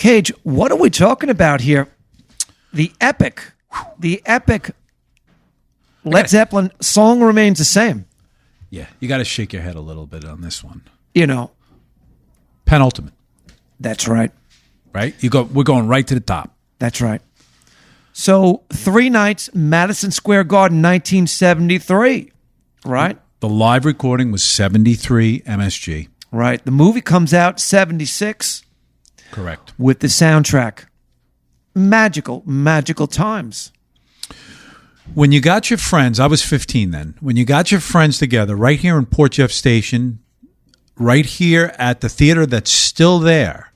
Cage, what are we talking about here? The epic Led Zeppelin song remains the same. Yeah, you got to shake your head a little bit on this one. You know. Penultimate. That's right. Right? We're going right to the top. That's right. So 3 nights, Madison Square Garden, 1973. Right? The live recording was 73 MSG. Right. The movie comes out 76. Correct. With the soundtrack. Magical times. When you got your friends, I was 15 then. When you got your friends together right here in Port Jeff Station, right here at the theater that's still there,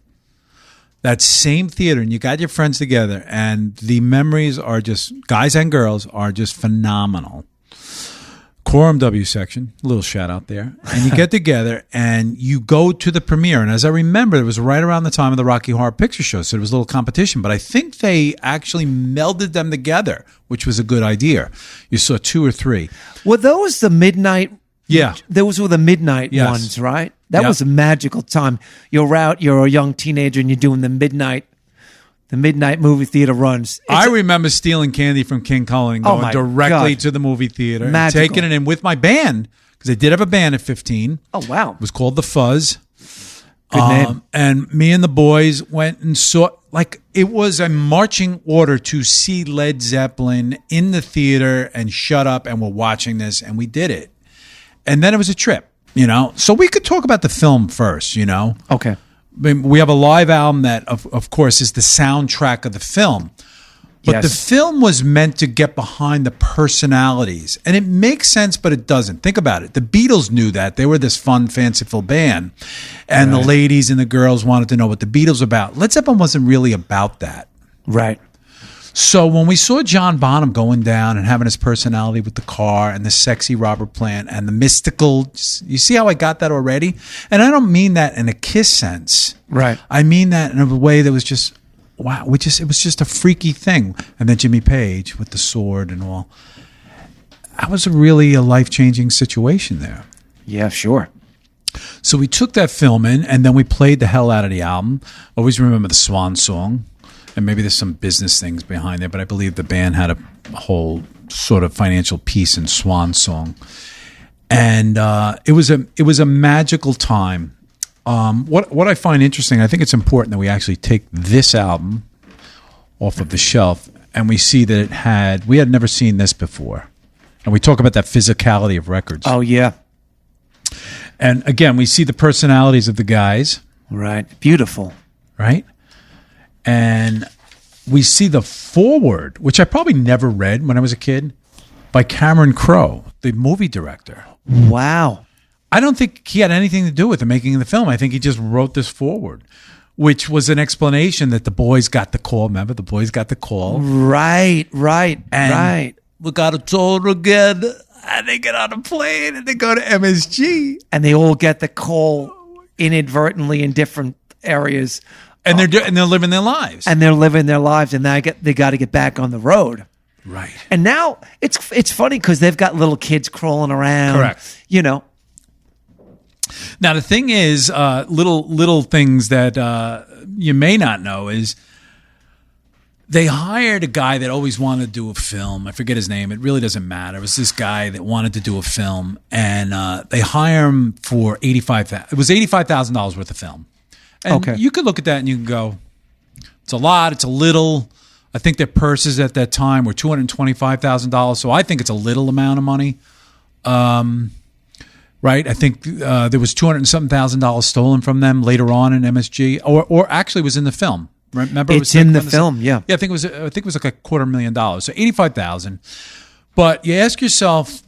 that same theater, and you got your friends together, and the memories are just, guys and girls, are just phenomenal. Quorum W section, a little shout out there. And you get together and you go to the premiere. And as I remember, it was right around the time of the Rocky Horror Picture Show, so there was a little competition. But I think they actually melded them together, which was a good idea. You saw 2 or 3. Were those the midnight? Yeah. Those were the midnight ones, right? That was a magical time. You're out, you're a young teenager, and you're doing the midnight movie theater runs. I remember stealing candy from King Cullen and going directly to the movie theater and taking it in with my band, because I did have a band at 15. Oh, wow. It was called The Fuzz. Good name. And me and the boys went and saw, like, it was a marching order to see Led Zeppelin in the theater and shut up, and we're watching this, and we did it. And then it was a trip, you know? So we could talk about the film first, you know? Okay. I mean, we have a live album that, of course, is the soundtrack of the film. But the film was meant to get behind the personalities. And it makes sense, but it doesn't. Think about it. The Beatles knew that. They were this fun, fanciful band. And the ladies and the girls wanted to know what the Beatles were about. Led Zeppelin wasn't really about that. Right. So when we saw John Bonham going down and having his personality with the car and the sexy Robert Plant and the mystical, you see how I got that already? And I don't mean that in a Kiss sense. Right. I mean that in a way that was just, wow, it was just a freaky thing. And then Jimmy Page with the sword and all. That was really a life-changing situation there. Yeah, sure. So we took that film in, and then we played the hell out of the album. Always remember the Swan Song. And maybe there's some business things behind there, but I believe the band had a whole sort of financial piece in Swan Song. And it was a magical time. What I find interesting, I think it's important that we actually take this album off of the shelf and we see that we had never seen this before. And we talk about that physicality of records. Oh, yeah. And again, we see the personalities of the guys. Right. Beautiful. Right? And we see the foreword, which I probably never read when I was a kid, by Cameron Crowe, the movie director. Wow. I don't think he had anything to do with the making of the film. I think he just wrote this foreword, which was an explanation that the boys got the call. Remember, the boys got the call. Right. And we got a tour together, and they get on a plane, and they go to MSG. And they all get the call inadvertently in different areas. And they're living their lives. And they're living their lives, and they got to get back on the road. Right. And now it's funny because they've got little kids crawling around. Correct. You know. Now the thing is, little things that you may not know is they hired a guy that always wanted to do a film. I forget his name. It really doesn't matter. It was this guy that wanted to do a film, and they hire him for $85,000. It was $85,000 worth of film. And you could look at that and you can go, it's a lot, it's a little. I think their purses at that time were $225,000, so I think it's a little amount of money. Right? I think there was $200,000 stolen from them later on in MSG, or actually was in the film. Remember, it's in the film. Yeah, I think it was like $250,000. So $85,000. But you ask yourself,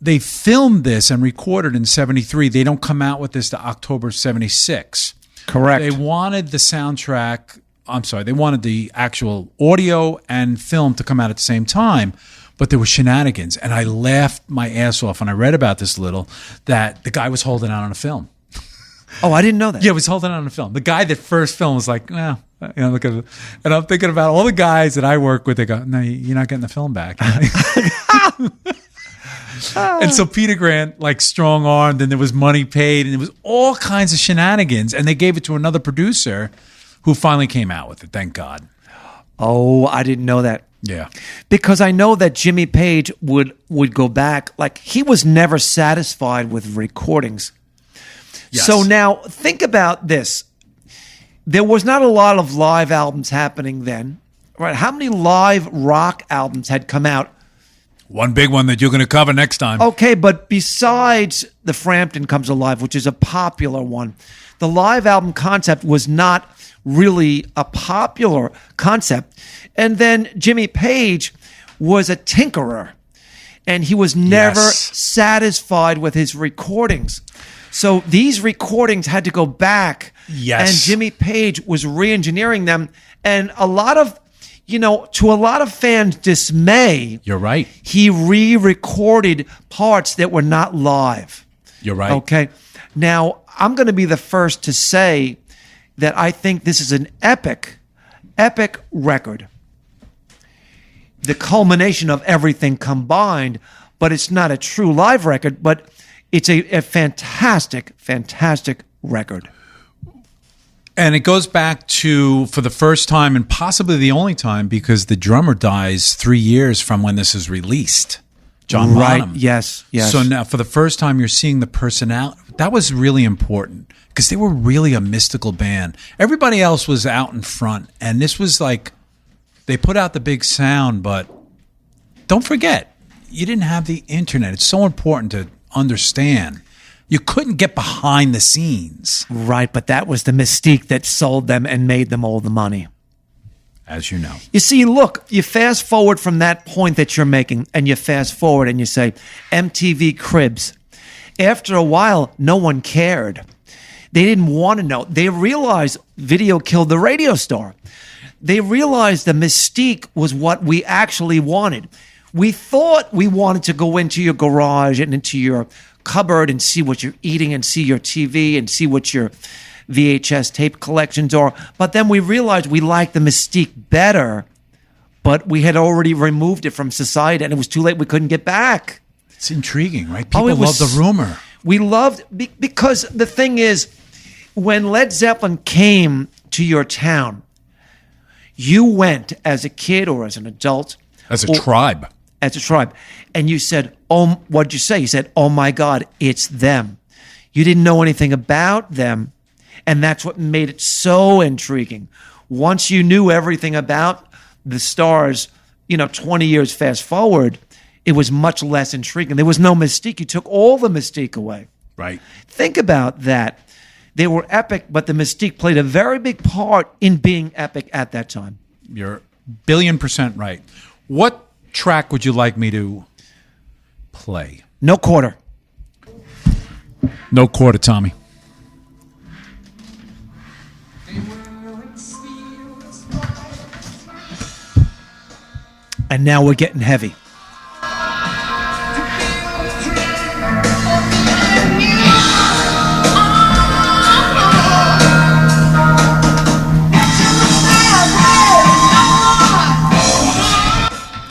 they filmed this and recorded in '73. They don't come out with this to October '76. Correct. They wanted the soundtrack. I'm sorry. They wanted the actual audio and film to come out at the same time, but there were shenanigans, and I laughed my ass off when I read about this that the guy was holding out on a film. Oh, I didn't know that. Yeah, he was holding out on a film. The guy that first filmed was like, well, look at it. And I'm thinking about all the guys that I work with. They go, no, you're not getting the film back. And so Peter Grant, like, strong-armed, and there was money paid, and there was all kinds of shenanigans, and they gave it to another producer who finally came out with it, thank God. Oh, I didn't know that. Yeah. Because I know that Jimmy Page would go back. Like, he was never satisfied with recordings. Yes. So now think about this. There was not a lot of live albums happening then, right? How many live rock albums had come out? One big one that you're going to cover next time. Okay, but besides The Frampton Comes Alive, which is a popular one, the live album concept was not really a popular concept. And then Jimmy Page was a tinkerer, and he was never satisfied with his recordings. So these recordings had to go back, and Jimmy Page was re-engineering them. And a lot of, to a lot of fans' dismay, you're right, he re-recorded parts that were not live. You're right. Okay. Now, I'm going to be the first to say that I think this is an epic record. The culmination of everything combined, but it's not a true live record, but it's a fantastic, fantastic record. And it goes back to, for the first time and possibly the only time, because the drummer dies 3 years from when this is released. John Bonham. Right, yes. So now for the first time you're seeing the personality. That was really important because they were really a mystical band. Everybody else was out in front, and this was like, they put out the big sound, but don't forget, you didn't have the internet. It's so important to understand. You couldn't get behind the scenes. Right, but that was the mystique that sold them and made them all the money. As you know. You see, look, you fast forward from that point that you're making, and you fast forward and you say, MTV Cribs. After a while, no one cared. They didn't want to know. They realized video killed the radio star. They realized the mystique was what we actually wanted. We thought we wanted to go into your garage and into your cupboard and see what you're eating and see your TV and see what your VHS tape collections are. But then we realized we liked the mystique better, but we had already removed it from society and it was too late. We couldn't get back. It's intriguing, right? People love the rumor. We loved, because the thing is, when Led Zeppelin came to your town, you went as a kid or as an adult. As a tribe. As a tribe. And you said, what did you say? You said, oh my God, it's them. You didn't know anything about them. And that's what made it so intriguing. Once you knew everything about the stars, 20 years fast forward, it was much less intriguing. There was no mystique. You took all the mystique away. Right. Think about that. They were epic, but the mystique played a very big part in being epic at that time. You're 1,000,000,000% right. What track would you like me to play? No quarter. No quarter, Tommy. And now we're getting heavy.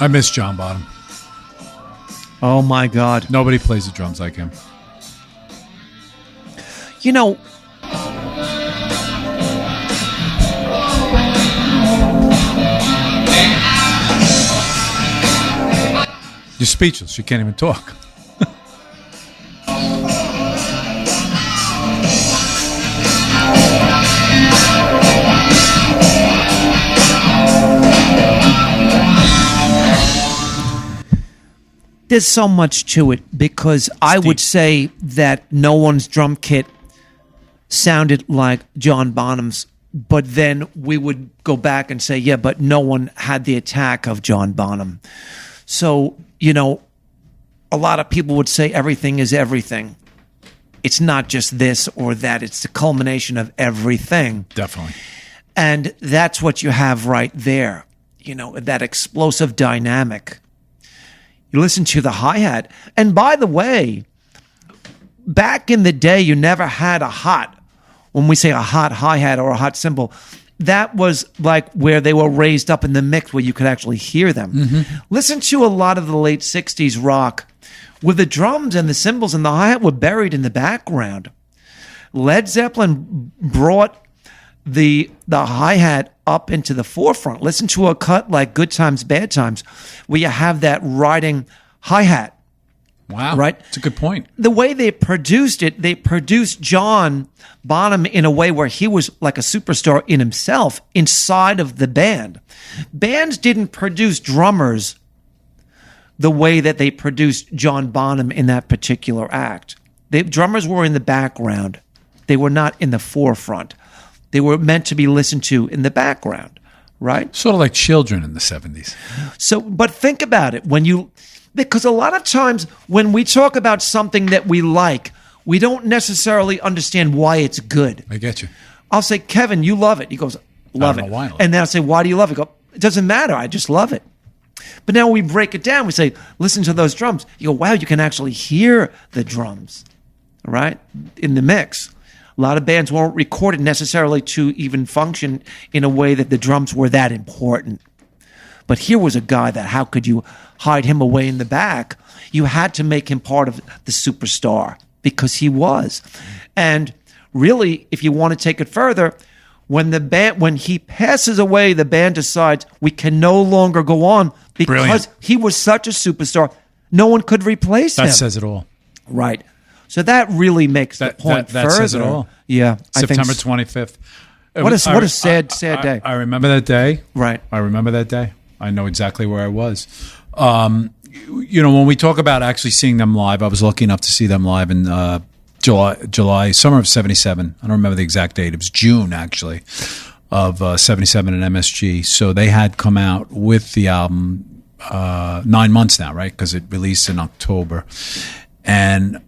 I miss John Bonham. Oh my God. Nobody plays the drums like him. You're speechless. You can't even talk. There's so much to it because I would say that no one's drum kit sounded like John Bonham's, but then we would go back and say, yeah, but no one had the attack of John Bonham. So, a lot of people would say everything is everything. It's not just this or that. It's the culmination of everything. Definitely. And that's what you have right there, that explosive dynamic. You listen to the hi-hat. And by the way, back in the day, you never had a hot. When we say a hot hi-hat or a hot cymbal, that was like where they were raised up in the mix where you could actually hear them. Mm-hmm. Listen to a lot of the late 60s rock where the drums and the cymbals and the hi-hat were buried in the background. Led Zeppelin brought the hi-hat up into the forefront. Listen to a cut like Good Times, Bad Times, where you have that riding hi-hat. Wow. Right? That's a good point. The way they produced it, they produced John Bonham in a way where he was like a superstar in himself inside of the band. Bands didn't produce drummers the way that they produced John Bonham in that particular act. The drummers were in the background. They were not in the forefront. They were meant to be listened to in the background, right? Sort of like children in the 70s. So, but think about it because a lot of times when we talk about something that we like, we don't necessarily understand why it's good. I get you. I'll say, Kevin, you love it. He goes, love I it. don't know why I love And then I'll say, why do you love it? I go, it doesn't matter. I just love it. But now we break it down. We say, listen to those drums. You go, wow, you can actually hear the drums, right, in the mix. A lot of bands won't record it necessarily to even function in a way that the drums were that important. But here was a guy that how could you hide him away in the back? You had to make him part of the superstar because he was. And really, if you want to take it further, when he passes away, the band decides we can no longer go on because Brilliant. He was such a superstar. No one could replace him. That says it all. Right. So that really makes the point that further. says it all. Yeah. September 25th. What a sad day. I remember that day. Right. I remember that day. I know exactly where I was. When we talk about actually seeing them live, I was lucky enough to see them live in July, summer of 77. I don't remember the exact date. It was June, actually, of 77 at MSG. So they had come out with the album 9 months now, right? Because it released in October. And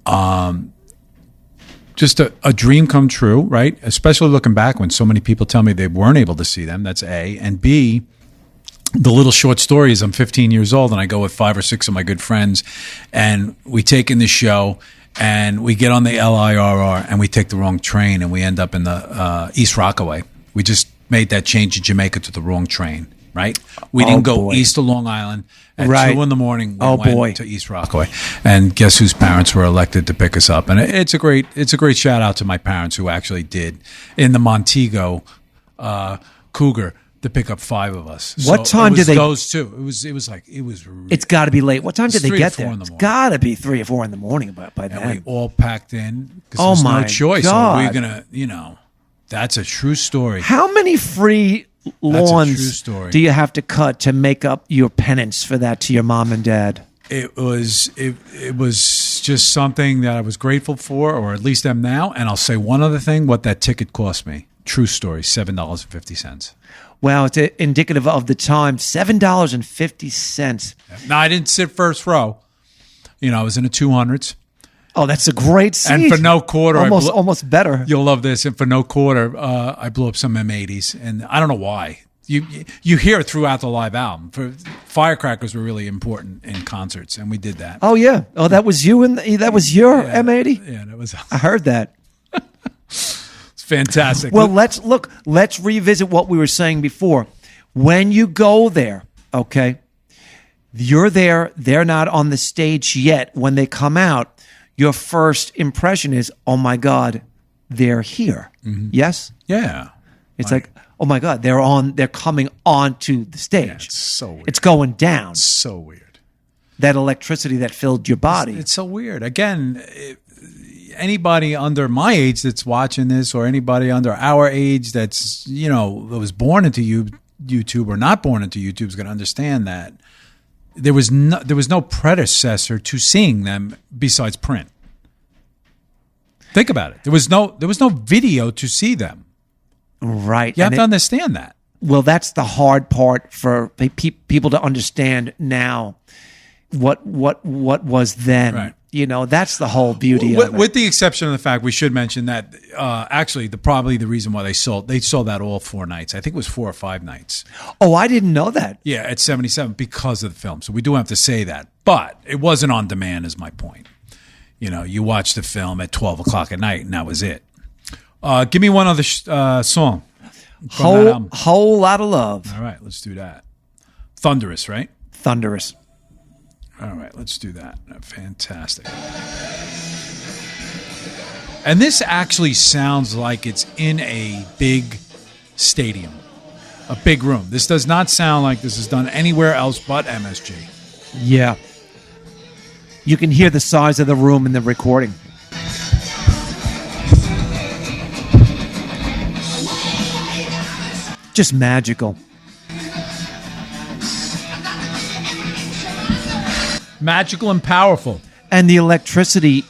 just a dream come true, right? Especially looking back when so many people tell me they weren't able to see them. That's A. And B, the little short story is I'm 15 years old and I go with 5 or 6 of my good friends and we take in the show and we get on the LIRR and we take the wrong train and we end up in the East Rockaway. We just made that change in Jamaica to the wrong train, right? We didn't go east of Long Island at 2 in the morning. We went to East Rockaway. And guess whose parents were elected to pick us up? And it's a great shout out to my parents who actually did in the Montego Cougar to pick up 5 of us. What time did they? Those two. It's got to be late. What time did they get there? It's got to be 3 or 4 in the morning by then. And we all packed in because there was no choice. God. So we're gonna, that's a true story. How many free lawns true story. do you have to cut to make up your penance for that to your mom and dad? It was just something that I was grateful for, or at least am now. And I'll say one other thing: what that ticket cost me. True story: $7.50. Wow, it's indicative of the time. $7.50. No, I didn't sit first row. I was in the 200s. Oh, that's a great seat. And for no quarter, almost better. You'll love this. And for no quarter, I blew up some M80s, and I don't know why. You hear it throughout the live album. For firecrackers were really important in concerts, and we did that. Oh yeah. Oh, that was you and that was your M80. Yeah, that was. I heard that. Fantastic. Well, let's revisit what we were saying before. When you go there, okay, you're there, they're not on the stage yet. When they come out, your first impression is, oh my God, they're here. Mm-hmm. Yes? Yeah. It's like, oh my God, they're coming onto the stage. Yeah, it's so weird. It's going down. It's so weird. That electricity that filled your body. It's so weird. Again, anybody under my age that's watching this, or anybody under our age that's that was born into YouTube or not born into YouTube is going to understand that there was no predecessor to seeing them besides print. Think about it. There was no video to see them. Right. You have to understand that. Well, that's the hard part for people to understand now. What was then? Right. That's the whole beauty of it. With the exception of the fact we should mention that actually probably the reason why they sold that all 4 nights. I think it was 4 or 5 nights. Oh, I didn't know that. Yeah, at 77 because of the film. So we do have to say that. But it wasn't on demand is my point. You watch the film at 12 o'clock at night and that was it. Give me one other song. Whole Lot of Love. All right, let's do that. Thunderous, right? Thunderous. All right, let's do that. Fantastic. And this actually sounds like it's in a big stadium, a big room. This does not sound like this is done anywhere else but MSG. Yeah. You can hear the size of the room in the recording. Just magical. Magical and powerful. And the electricity,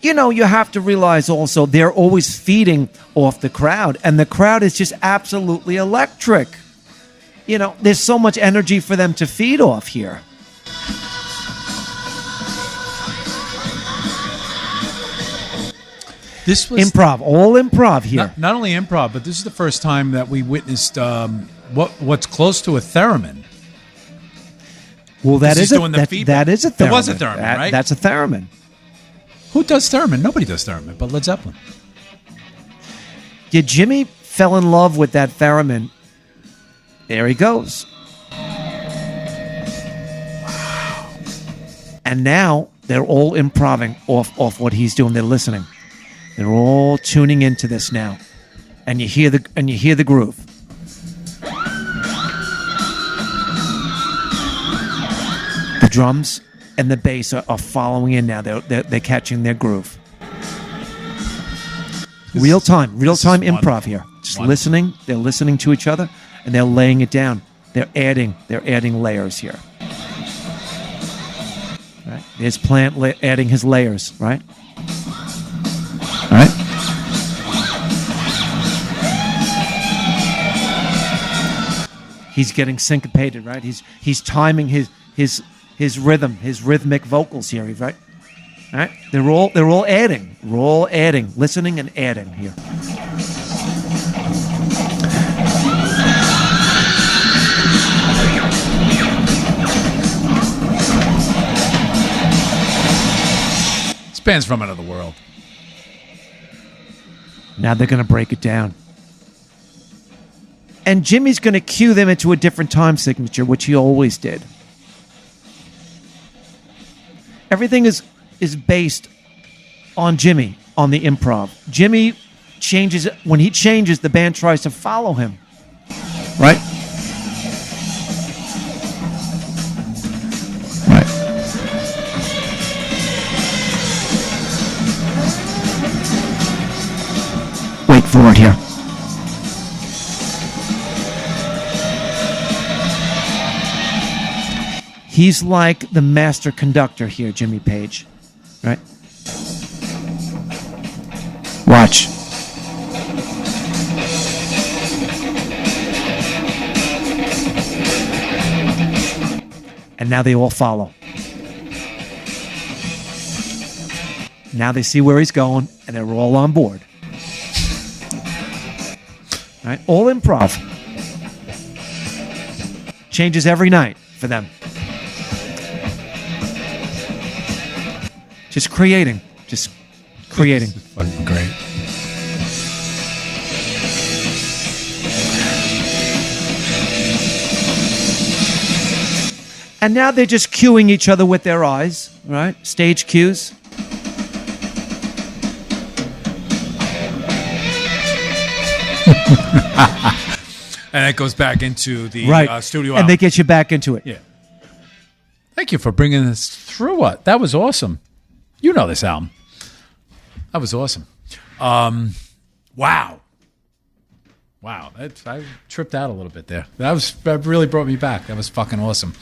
you know, you have to realize also they're always feeding off the crowd, and the crowd is just absolutely electric. You know, there's so much energy for them to feed off here. This was improv, all improv here. Not only improv, but this is the first time that we witnessed what's close to a theremin. Well, that is a theremin. There was a theremin, right? That's a theremin. Who does theremin? Nobody does theremin, but Led Zeppelin. Yeah, Jimmy fell in love with that theremin. There he goes. Wow. And now they're all improving off what he's doing. They're listening. They're all tuning into this now, and you hear the groove. The drums and the bass are following in now. They're catching their groove. Real time improv here. Just listening. They're listening to each other, and they're laying it down. They're adding layers here. Right? There's Plant adding his layers. Right. All right. He's getting syncopated, right? He's timing his rhythm, his rhythmic vocals here, right? All right. They're all adding. We're all adding, listening and adding here. This band's from another world. Now they're going to break it down. And Jimmy's going to cue them into a different time signature, which he always did. Everything is based on Jimmy, on the improv. Jimmy changes. When he changes, the band tries to follow him. Right? Right. Wait for it here. He's like the master conductor here, Jimmy Page. Right? Watch. And now they all follow. Now they see where he's going, and they're all on board. Right? All improv. Changes every night for them. Just creating. Just creating. It's fucking great. And now they're just cueing each other with their eyes, right? Stage cues. And that goes back into the studio album. And they get you back into it. Yeah. Thank you for bringing us through what? That was awesome. You know this album. That was awesome. Wow. I tripped out a little bit there. That really brought me back. That was fucking awesome.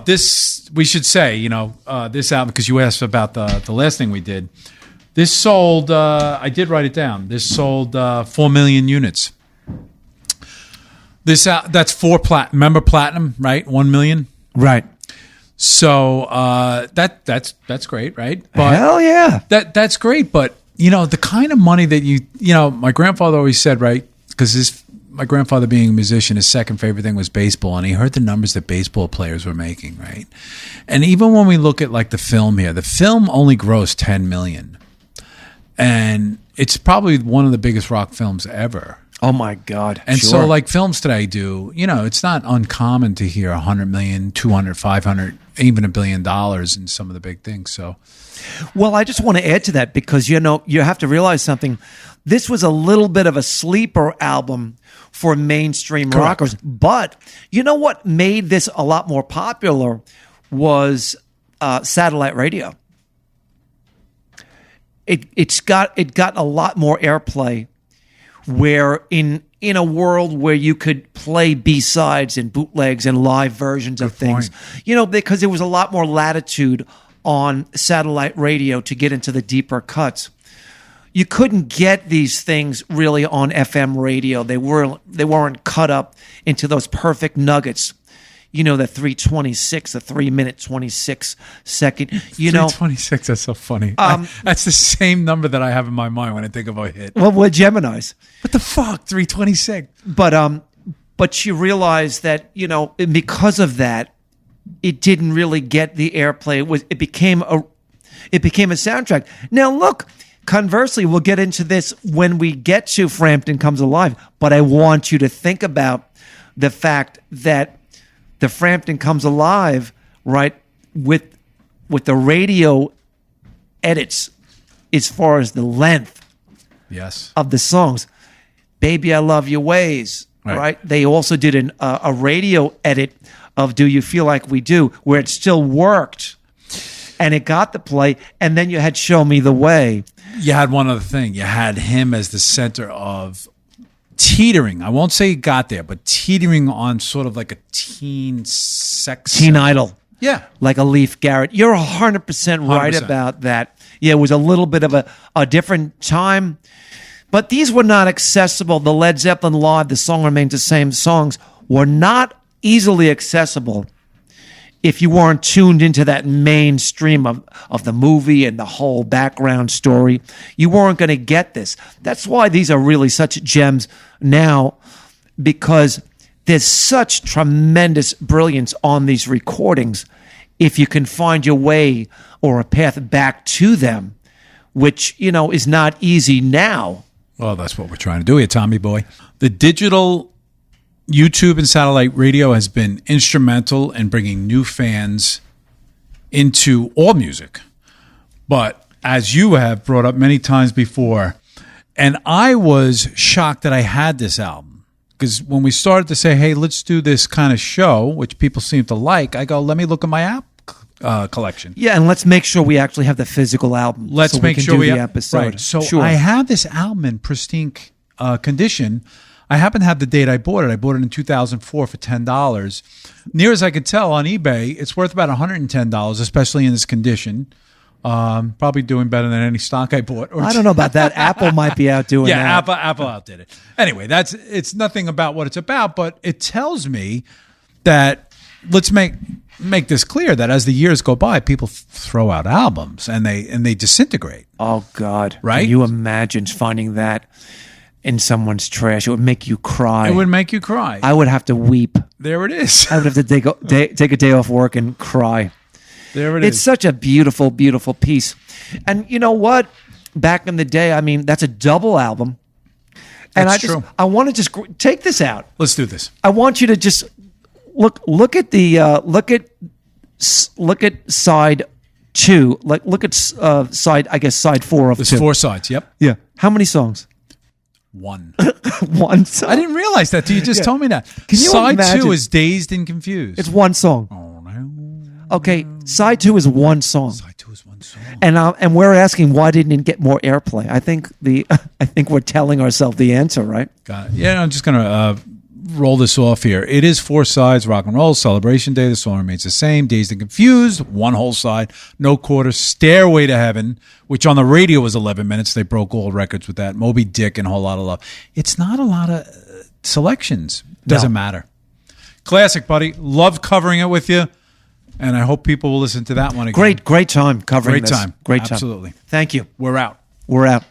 This, we should say, this album, because you asked about the last thing we did. This sold, I did write it down. This sold 4 million units. That's 4 platinum. Remember platinum, right? 1 million? Right. So that's great, right? But hell yeah. That's great, but the kind of money that my grandfather always said, right? Because my grandfather being a musician, his second favorite thing was baseball, and he heard the numbers that baseball players were making, right? And even when we look at like the film here, the film only grossed 10 million. And it's probably one of the biggest rock films ever. Oh my God. And sure. so like films today do, it's not uncommon to hear 100 million, 200, 500, even $1 billion in some of the big things. So, Well, I just want to add to that because, you have to realize something. This was a little bit of a sleeper album for mainstream rockers. But you know what made this a lot more popular was satellite radio. It got a lot more airplay, where in a world where you could play B-sides and bootlegs and live versions of things, because there was a lot more latitude on satellite radio to get into the deeper cuts. You couldn't get these things really on FM radio. They weren't cut up into those perfect nuggets. The 3:26, the 3-minute 26 second. 3:26. That's so funny. That's the same number that I have in my mind when I think of a hit. Well, we're Geminis. What the fuck? 3:26. But you realize that because of that, it didn't really get the airplay. It became a soundtrack. Now look. Conversely, we'll get into this when we get to Frampton Comes Alive, but I want you to think about the fact that the Frampton Comes Alive, right, with the radio edits as far as the length of the songs. Baby, I Love Your Ways, right? They also did a radio edit of Do You Feel Like We Do, where it still worked, and it got the play, and then you had Show Me the Way. You had one other thing. You had him as the center of teetering. I won't say he got there, but teetering on sort of like a teen idol. Yeah. Like a Leif Garrett. You're 100% right 100%. about that. Yeah, it was a little bit of a different time. But these were not accessible. The Led Zeppelin Live, The Song Remains the Same songs, were not easily accessible if you weren't tuned into that mainstream of the movie and the whole background story. You weren't going to get this. That's why these are really such gems now, because there's such tremendous brilliance on these recordings if you can find your way or a path back to them, which, is not easy now. Well, that's what we're trying to do here, Tommy boy. The digital YouTube and satellite radio has been instrumental in bringing new fans into all music. But as you have brought up many times before, and I was shocked that I had this album, because when we started to say, hey, let's do this kind of show, which people seem to like, I go, let me look at my app collection. Yeah, and let's make sure we actually have the physical album. Let's make sure we have the episode. Right. So sure. I have this album in pristine condition. I happen to have the date I bought it. I bought it in 2004 for $10. Near as I could tell on eBay, it's worth about $110, especially in this condition. Probably doing better than any stock I bought. I don't know about that. Apple might be out doing that. Yeah, Apple outdid it. Anyway, it's nothing about what it's about, but it tells me that let's make this clear that as the years go by, people throw out albums and they disintegrate. Oh God! Right? Can you imagine finding that in someone's trash? It would make you cry. It would make you cry. I would have to weep. There it is. I would have to take a day off work and cry. There it is. It's such a beautiful, beautiful piece. And you know what? Back in the day, I mean, that's a double album. And That's true. I want to just take this out. Let's do this. I want you to just look at the look at side 2. Look at side 4 of There's 2. 4 sides. Yep. Yeah. How many songs? 1. One song. I didn't realize that. You just told me that. Can you side imagine? 2 is Dazed and Confused. It's one song. Oh no. Okay, side 2 is one song. Side 2 is one song. And we're asking why didn't it get more airplay? I think we're telling ourselves the answer, right? Got it. Yeah, I'm just gonna roll this off here. It is 4 sides: Rock and Roll, Celebration Day, The Song Remains the Same, Dazed and Confused, 1 whole side, No Quarters, Stairway to Heaven, which on the radio was 11 minutes. They broke all records with that. Moby Dick and a Whole Lot of Love. It's not a lot of selections. Doesn't matter. Classic, buddy. Love covering it with you. And I hope people will listen to that one again. Great time covering this. Great time. Great time. Absolutely. Thank you. We're out. We're out.